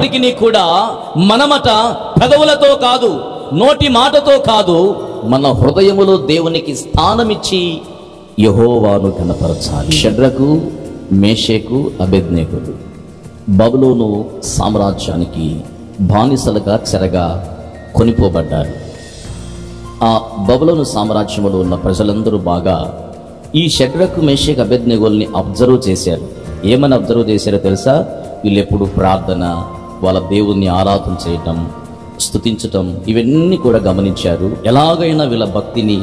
కూడా మనమట పెదవులతో కాదు, నోటి మాటతో కాదు, మన హృదయములో దేవునికి స్థానమిచ్చి యెహోవాను ఘనపరచాలి. షడ్రకు, మేషకు, అబేద్నెగోలు బబులోను సామ్రాజ్యానికి బానిసలుగా చెరగా కొనిపోబడ్డారు. ఆ బబులోను సామ్రాజ్యంలో ఉన్న ప్రజలందరూ బాగా ఈ షడ్రకు, మేషకు, అబేద్నెగోల్ని అబ్జర్వ్ చేశారు. ఏమని అబ్జర్వ్ చేశారో తెలుసా? వీళ్ళు ఎప్పుడు ప్రార్థన, వాళ్ళ దేవుణ్ణి ఆరాధన చేయటం, స్తుతించటం, ఇవన్నీ కూడా గమనించారు. ఎలాగైనా వీళ్ళ భక్తిని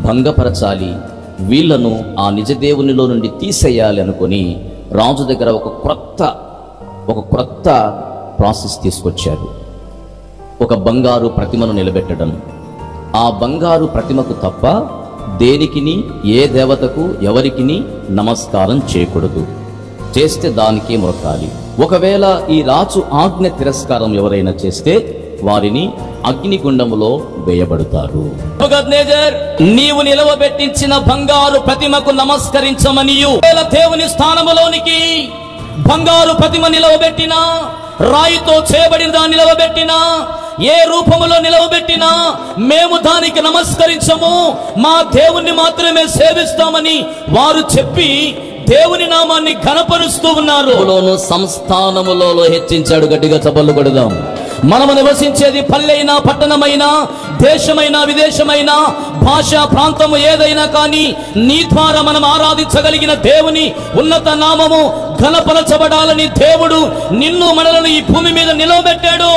భంగపరచాలి, వీళ్లను ఆ నిజ దేవునిలో నుండి తీసేయాలి అనుకొని రాజు దగ్గర ఒక క్రొత్త ప్రాసెస్ తీసుకొచ్చారు. ఒక బంగారు ప్రతిమను నిలబెట్టడం. ఆ బంగారు ప్రతిమకు తప్ప దేనికిని, ఏ దేవతకు, ఎవరికిని నమస్కారం చేయకూడదు. చేస్తే దానికే మొక్కాలి. ఒకవేళ ఈ రాజు ఆజ్ఞ తిరస్కారం ఎవరైనా చేస్తే వారిని అగ్నిగుండములో వేయబడతారు. నీవు నిలవబెట్టించిన బంగారు ప్రతిమకు నమస్కరించమనియు, దేవుని స్థానములోనికి బంగారు ప్రతిమ నిలవబెట్టినా, రాయితో చేయబడిన దాన్ని నిలవబెట్టినా, ఏ రూపములో నిలవబెట్టినా మేము దానికి నమస్కరించము, మా దేవుణ్ణి మాత్రమే సేవిస్తామని వారు చెప్పి దేవుని నామాన్ని ఘనపరుస్తూ ఉన్నారు. సంస్థానములో హెచ్చించాడు. గట్టిగా చప్పట్లు కొడదాం. మనము నివసించేది పల్లెైనా, పట్టణమైనా, దేశమైనా, విదేశమైనా, భాష, ప్రాంతము ఏదైనా కానీ నీ ద్వారా మనం ఆరాధించగలిగిన దేవుని ఉన్నత నామము ఘనపరచబడాలని దేవుడు నిన్ను మనలను ఈ భూమి మీద నిలవబెట్టాడు.